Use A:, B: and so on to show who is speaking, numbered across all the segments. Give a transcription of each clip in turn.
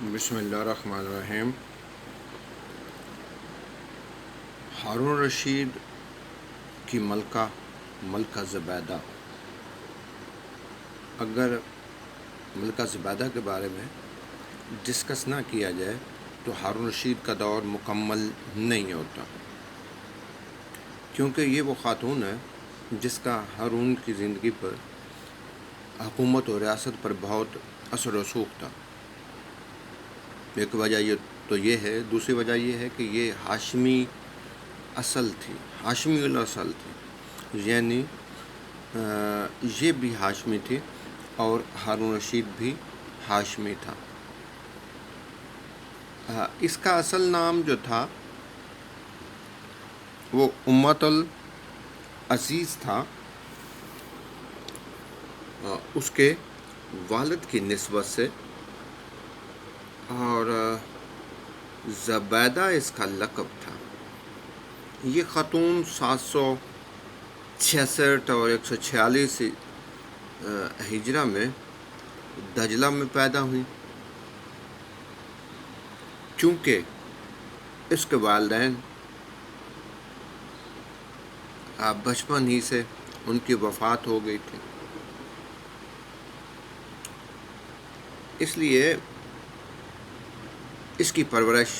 A: بسم اللہ الرحمن الرحیم۔ ہارون رشید کی ملکہ زبیدہ۔ اگر ملکہ زبیدہ کے بارے میں ڈسکس نہ کیا جائے تو ہارون رشید کا دور مکمل نہیں ہوتا، کیونکہ یہ وہ خاتون ہے جس کا ہارون کی زندگی پر، حکومت و ریاست پر بہت اثر و رسوخ تھا۔ ایک وجہ یہ ہے، دوسری وجہ یہ ہے کہ یہ ہاشمی الاصل تھی، یعنی یہ بھی ہاشمی تھی اور ہارون رشید بھی ہاشمی تھا۔ اس کا اصل نام جو تھا وہ امت العزیز تھا، اس کے والد کی نسبت سے، اور زبیدہ اس کا لقب تھا۔ یہ خاتون 766 اور 146 ہجرہ میں دجلہ میں پیدا ہوئی۔ چونکہ اس کے والدین بچپن ہی سے ان کی وفات ہو گئی تھی، اس لیے اس کی پرورش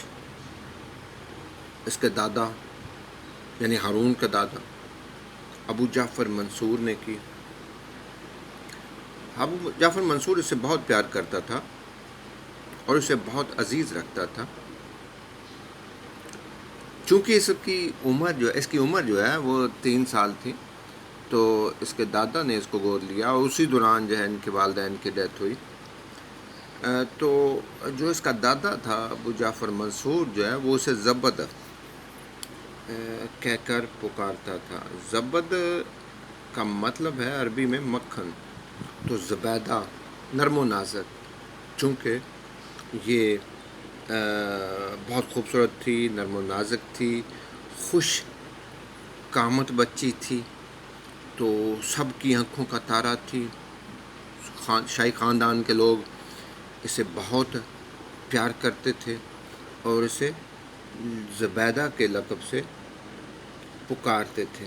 A: اس کے دادا یعنی ہارون کا دادا ابو جعفر منصور نے کی۔ ابو جعفر منصور اسے بہت پیار کرتا تھا اور اسے بہت عزیز رکھتا تھا۔ چونکہ اس کی عمر جو ہے وہ 3 سال تھی، تو اس کے دادا نے اس کو گود لیا، اور اسی دوران جو ہے ان کے والدین کی ڈیتھ ہوئی۔ تو جو اس کا دادا تھا ابو جعفر منصور جو ہے وہ اسے زبد کہہ کر پکارتا تھا۔ زبد کا مطلب ہے عربی میں مکھن، تو زبیدہ نرم و نازک، چونکہ یہ بہت خوبصورت تھی، نرم و نازک تھی، خوش قامت بچی تھی، تو سب کی آنکھوں کا تارا تھی۔ شاہی خاندان کے لوگ اسے بہت پیار کرتے تھے اور اسے زبیدہ کے لقب سے پکارتے تھے۔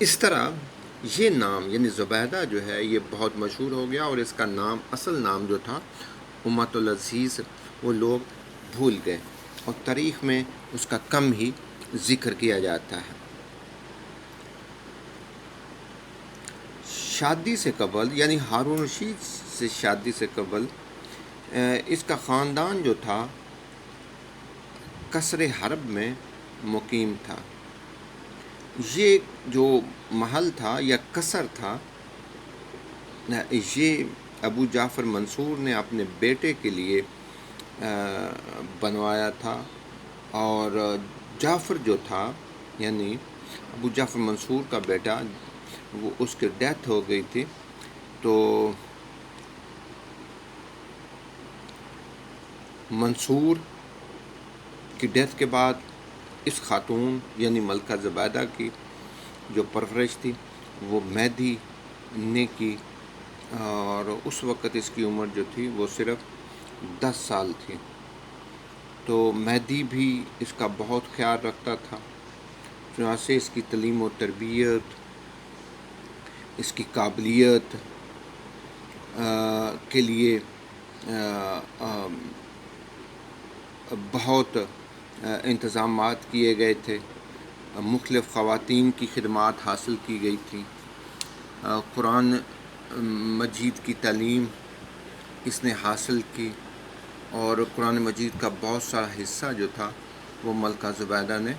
A: اس طرح یہ نام یعنی زبیدہ جو ہے یہ بہت مشہور ہو گیا، اور اس کا اصل نام جو تھا امت العزیز وہ لوگ بھول گئے، اور تاریخ میں اس کا کم ہی ذکر کیا جاتا ہے۔ شادی سے قبل یعنی ہارون رشید سے شادی سے قبل اس کا خاندان جو تھا قصر حرب میں مقیم تھا۔ یہ جو محل تھا یا قصر تھا، یہ ابو جعفر منصور نے اپنے بیٹے کے لیے بنوایا تھا، اور جعفر جو تھا یعنی ابو جعفر منصور کا بیٹا، وہ اس کی ڈیتھ ہو گئی تھی، تو منصور کی ڈیتھ کے بعد اس خاتون یعنی ملکہ زبیدہ کی جو پرورش تھی وہ مہدی نے کی، اور اس وقت اس کی عمر جو تھی وہ صرف 10 سال تھی۔ تو مہدی بھی اس کا بہت خیال رکھتا تھا، چنانچہ اس کی تعلیم و تربیت، اس کی قابلیت کے لیے بہت انتظامات کیے گئے تھے۔ مختلف خواتین کی خدمات حاصل کی گئی تھی۔ قرآن مجید کی تعلیم اس نے حاصل کی، اور قرآن مجید کا بہت سارا حصہ جو تھا وہ ملکہ زبیدہ نے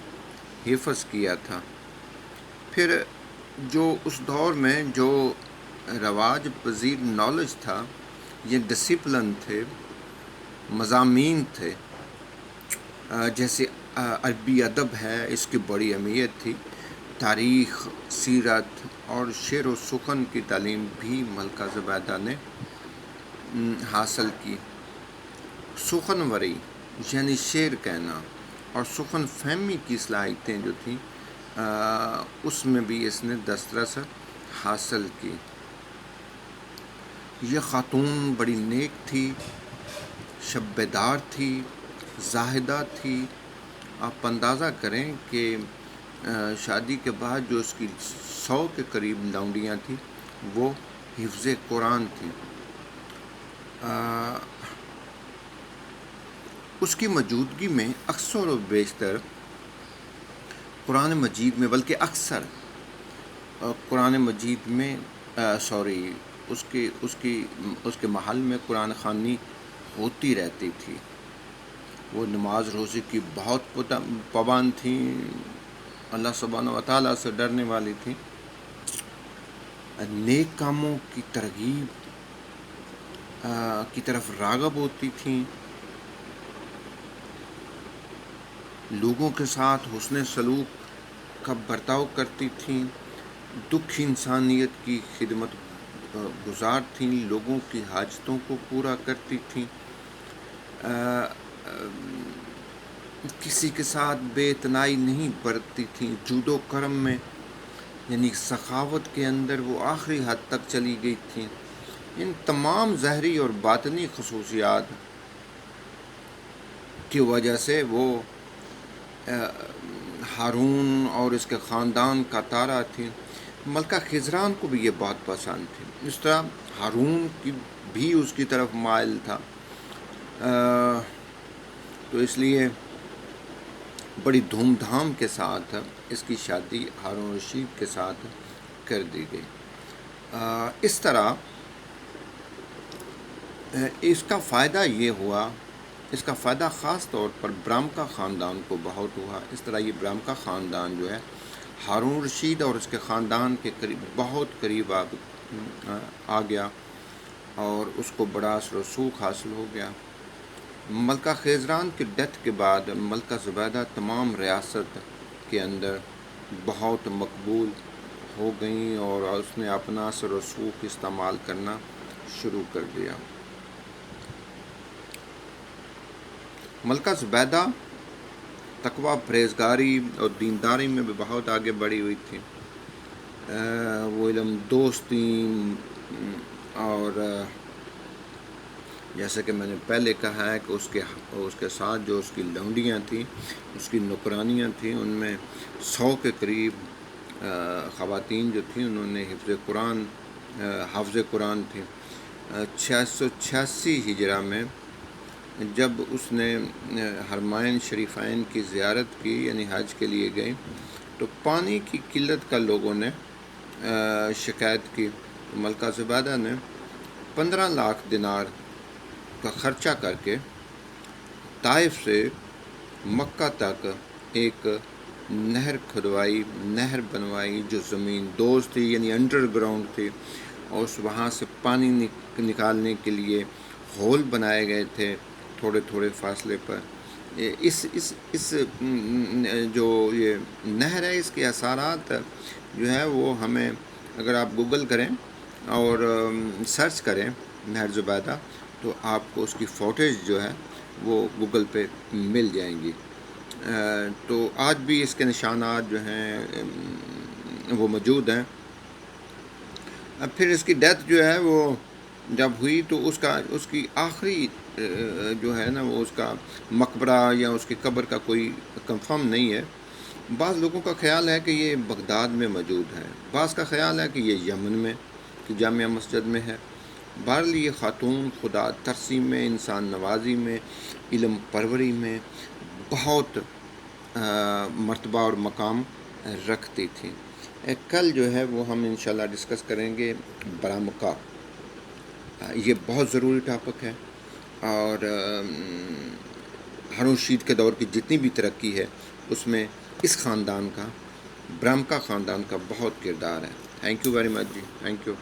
A: حفظ کیا تھا۔ پھر جو اس دور میں جو رواج پذیر نالج تھا، یہ ڈسپلن تھے، مضامین تھے، جیسے عربی ادب ہے، اس کی بڑی اہمیت تھی۔ تاریخ، سیرت اور شعر و سخن کی تعلیم بھی ملکہ زبیدہ نے حاصل کی۔ سخن وری یعنی شعر کہنا اور سخن فہمی کی صلاحیتیں جو تھیں اس میں بھی اس نے دسترس حاصل کی۔ یہ خاتون بڑی نیک تھی، شب بیدار تھی، زاہدہ تھی. آپ اندازہ کریں کہ شادی کے بعد جو اس کی 100 کے قریب لونڈیاں تھیں وہ حفظ قرآن تھیں. اس کی موجودگی میں اکثر و بیشتر قرآن مجید میں، بلکہ اکثر قرآن مجید میں اس کے محل میں قرآن خوانی ہوتی رہتی تھی. وہ نماز روزے کی بہت پابند تھیں، اللہ سبحانہ و تعالیٰ سے ڈرنے والی تھیں، نیک کاموں کی ترغیب کی طرف راغب ہوتی تھیں، لوگوں کے ساتھ حسن سلوک کا برتاؤ کرتی تھیں، دکھ انسانیت کی خدمت گزار تھیں، لوگوں کی حاجتوں کو پورا کرتی تھیں، کسی کے ساتھ بے اتنائی نہیں برتتی تھیں، جود و کرم میں یعنی سخاوت کے اندر وہ آخری حد تک چلی گئی تھیں. ان تمام ظاہری اور باطنی خصوصیات کی وجہ سے وہ ہارون اور اس کے خاندان کا تارا تھی. ملکہ خضران کو بھی یہ بہت پسند تھی، اس طرح ہارون کی بھی اس کی طرف مائل تھا. تو اس لیے بڑی دھوم دھام کے ساتھ اس کی شادی ہارون رشید کے ساتھ کر دی گئی. اس طرح اس کا فائدہ یہ ہوا، اس کا فائدہ خاص طور پر برامکا خاندان کو بہت ہوا. اس طرح یہ برامکا خاندان جو ہے ہارون رشید اور اس کے خاندان کے قریب بہت قریب آ گیا اور اس کو بڑا رسوخ حاصل ہو گیا. ملکہ خیزران کی ڈیتھ کے بعد ملکہ زبیدہ تمام ریاست کے اندر بہت مقبول ہو گئیں اور اس نے اپنا اثر و رسوخ استعمال کرنا شروع کر دیا. ملکہ زبیدہ تقویٰ، پرہیزگاری اور دینداری میں بھی بہت آگے بڑھی ہوئی تھی. وہ علم دوست تھیں اور جیسے کہ میں نے پہلے کہا ہے کہ اس کے ساتھ جو اس کی لونڈیاں تھیں، اس کی نوکرانیاں تھیں، ان میں 100 کے قریب خواتین جو تھیں انہوں نے حافظ قرآن تھیں. 686 ہجرہ میں جب اس نے حرمین شریفین کی زیارت کی یعنی حج کے لیے گئے تو پانی کی قلت کا لوگوں نے شکایت کی. ملکہ زبیدہ نے 15 لاکھ دینار کا خرچہ کر کے طائف سے مکہ تک ایک نہر کھدوائی، نہر بنوائی جو زمین دوز تھی یعنی انڈر گراؤنڈ تھی، اور وہاں سے پانی نکالنے کے لیے ہول بنائے گئے تھے تھوڑے تھوڑے فاصلے پر. اس جو یہ نہر ہے اس کے اثرات جو ہے وہ ہمیں اگر آپ گوگل کریں اور سرچ کریں نہر زبیدہ تو آپ کو اس کی فوٹیج جو ہے وہ گوگل پہ مل جائیں گی. تو آج بھی اس کے نشانات جو ہیں وہ موجود ہیں. اب پھر اس کی ڈیتھ جو ہے وہ جب ہوئی تو اس کی آخری جو ہے نا وہ اس کا مقبرہ یا اس کی قبر کا کوئی کنفرم نہیں ہے. بعض لوگوں کا خیال ہے کہ یہ بغداد میں موجود ہے، بعض کا خیال ہے کہ یہ یمن میں کہ جامعہ مسجد میں ہے. بہرحال یہ خاتون خدا ترسی میں، انسان نوازی میں، علم پروری میں بہت مرتبہ اور مقام رکھتی تھی. کل جو ہے وہ ہم انشاءاللہ ڈسکس کریں گے برامکا. یہ بہت ضروری ٹاپک ہے اور ہارون رشید کے دور کی جتنی بھی ترقی ہے اس میں اس خاندان کا، برامکا خاندان کا بہت کردار ہے. Thank you very much ji, thank you.